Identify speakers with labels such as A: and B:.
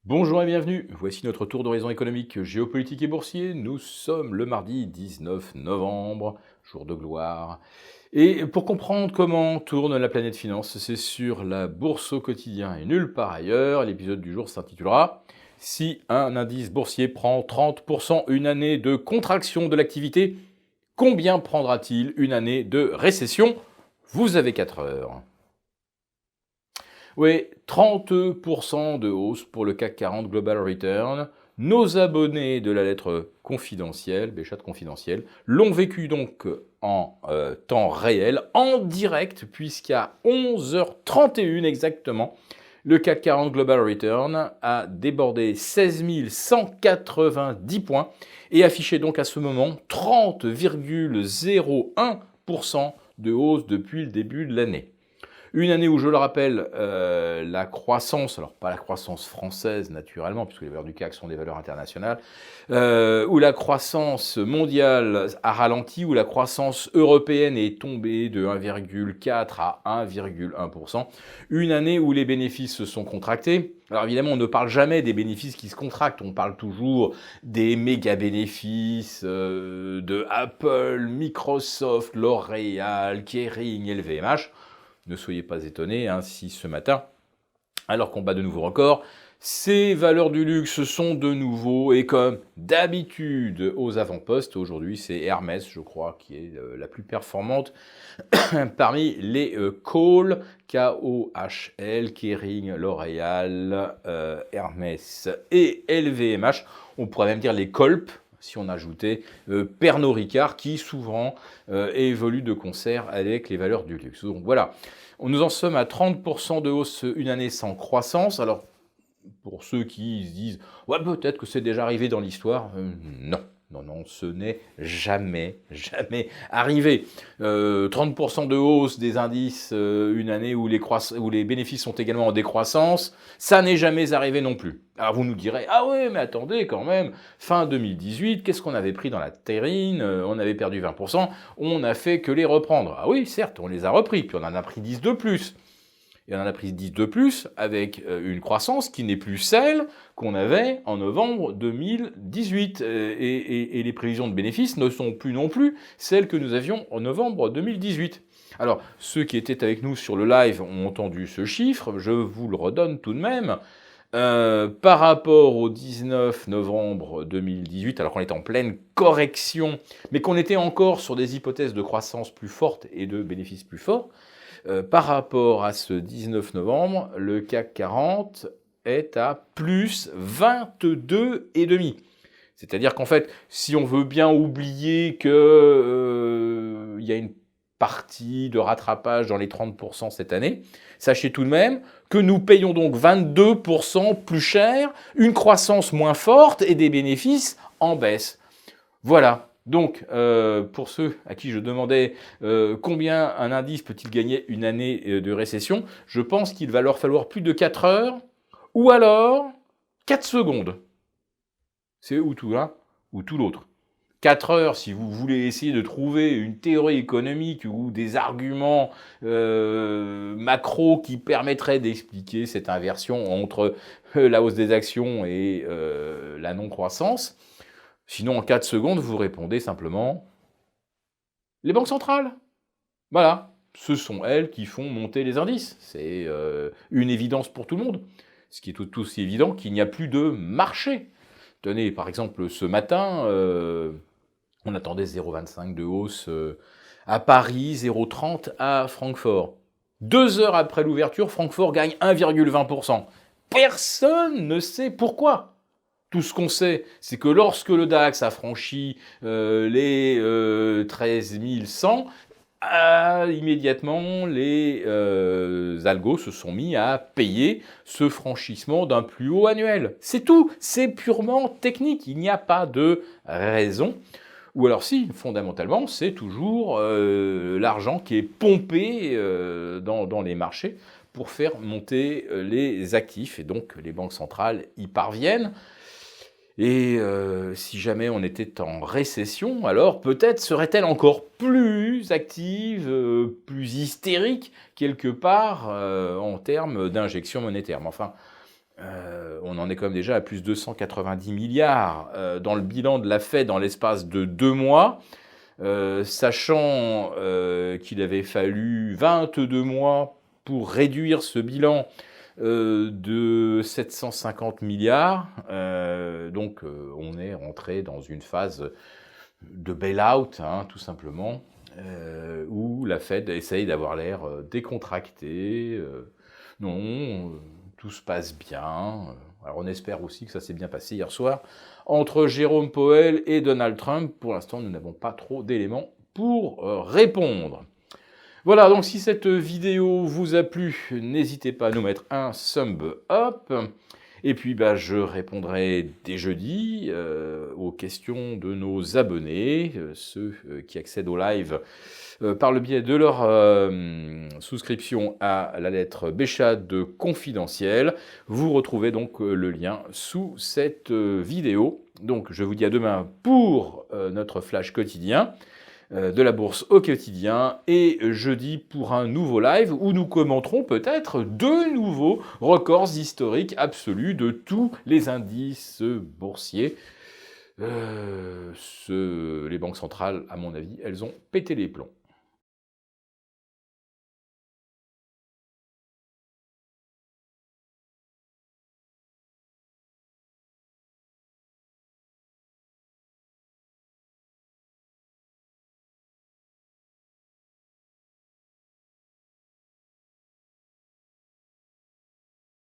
A: Bonjour et bienvenue, voici notre tour d'horizon économique, géopolitique et boursier. Nous sommes le mardi 19 novembre, jour de gloire. Et pour comprendre comment tourne la planète finance, c'est sur la bourse au quotidien et nulle part ailleurs. L'épisode du jour s'intitulera « Si un indice boursier prend 30% une année de contraction de l'activité, combien prendra-t-il une année de récession ?» Vous avez 4 heures. Oui, 30% de hausse pour le CAC 40 Global Return. Nos abonnés de la lettre confidentielle, Béchat confidentielle, l'ont vécu donc en temps réel, en direct, puisqu'à 11h31 exactement, le CAC 40 Global Return a débordé 16 190 points et affiché donc à ce moment 30,01% de hausse depuis le début de l'année. Une année où, je le rappelle, la croissance, alors pas la croissance française naturellement, puisque les valeurs du CAC sont des valeurs internationales, où la croissance mondiale a ralenti, où la croissance européenne est tombée de 1,4 à 1,1%. Une année où les bénéfices se sont contractés. Alors évidemment, on ne parle jamais des bénéfices qui se contractent, on parle toujours des méga bénéfices de Apple, Microsoft, L'Oréal, Kering, LVMH. Ne soyez pas étonnés si ce matin, alors qu'on bat de nouveaux records, ces valeurs du luxe sont de nouveau, et comme d'habitude aux avant-postes, aujourd'hui c'est Hermès, je crois, qui est la plus performante parmi les calls, KOHL, Kering, L'Oréal, Hermès et LVMH. On pourrait même dire les colp, si on ajoutait Pernod Ricard, qui souvent évolue de concert avec les valeurs du luxe. Donc voilà, nous en sommes à 30% de hausse une année sans croissance. Alors, pour ceux qui se disent « ouais, peut-être que c'est déjà arrivé dans l'histoire », non. Non, ce n'est jamais arrivé. 30% de hausse des indices une année où les bénéfices sont également en décroissance, ça n'est jamais arrivé non plus. Alors vous nous direz, ah oui, mais attendez quand même, fin 2018, qu'est-ce qu'on avait pris dans la terrine? On avait perdu 20%, on n'a fait que les reprendre. Ah oui, certes, on les a repris, puis on en a pris 10 de plus. Et on en a pris 10 de plus avec une croissance qui n'est plus celle qu'on avait en novembre 2018. Et les prévisions de bénéfices ne sont plus non plus celles que nous avions en novembre 2018. Alors, ceux qui étaient avec nous sur le live ont entendu ce chiffre, je vous le redonne tout de même. Par rapport au 19 novembre 2018, alors qu'on était en pleine correction, mais qu'on était encore sur des hypothèses de croissance plus fortes et de bénéfices plus forts, par rapport à ce 19 novembre, le CAC 40 est à plus 22,5. C'est-à-dire qu'en fait, si on veut bien oublier qu'il y a une partie de rattrapage dans les 30% cette année, sachez tout de même que nous payons donc 22% plus cher, une croissance moins forte et des bénéfices en baisse. Voilà. Donc, pour ceux à qui je demandais combien un indice peut-il gagner une année de récession, je pense qu'il va leur falloir plus de 4 heures, ou alors 4 secondes. C'est ou tout l'un, ou tout l'autre. 4 heures, si vous voulez essayer de trouver une théorie économique ou des arguments macro qui permettraient d'expliquer cette inversion entre la hausse des actions et la non-croissance. Sinon, en 4 secondes, vous répondez simplement « les banques centrales ». Voilà, ce sont elles qui font monter les indices. C'est une évidence pour tout le monde. Ce qui est tout aussi évident qu'il n'y a plus de marché. Tenez, par exemple, ce matin, on attendait 0,25 de hausse à Paris, 0,30 à Francfort. 2 heures après l'ouverture, Francfort gagne 1,20%. Personne ne sait pourquoi. Tout ce qu'on sait, c'est que lorsque le DAX a franchi les 13 100, immédiatement, les algos se sont mis à payer ce franchissement d'un plus haut annuel. C'est tout, c'est purement technique, il n'y a pas de raison. Ou alors si, fondamentalement, c'est toujours l'argent qui est pompé dans les marchés pour faire monter les actifs, et donc les banques centrales y parviennent. Et si jamais on était en récession, alors peut-être serait-elle encore plus active, plus hystérique, quelque part, en termes d'injection monétaire. Mais enfin, On en est quand même déjà à plus de 290 milliards dans le bilan de la Fed en l'espace de 2 mois, sachant qu'il avait fallu 22 mois pour réduire ce bilan de 750 milliards. Donc on est rentré dans une phase de bail-out, hein, tout simplement, où la Fed essaye d'avoir l'air décontracté. Non, tout se passe bien. Alors on espère aussi que ça s'est bien passé hier soir entre Jérôme Powell et Donald Trump. Pour l'instant, nous n'avons pas trop d'éléments pour répondre. Voilà, donc si cette vidéo vous a plu, n'hésitez pas à nous mettre un thumb up. Et puis je répondrai dès jeudi aux questions de nos abonnés, ceux qui accèdent au live par le biais de leur souscription à la lettre Béchade confidentielle. Vous retrouvez donc le lien sous cette vidéo. Donc je vous dis à demain pour notre flash quotidien de la bourse au quotidien, et jeudi pour un nouveau live où nous commenterons peut-être de nouveaux records historiques absolus de tous les indices boursiers. Les banques centrales, à mon avis, elles ont pété les plombs.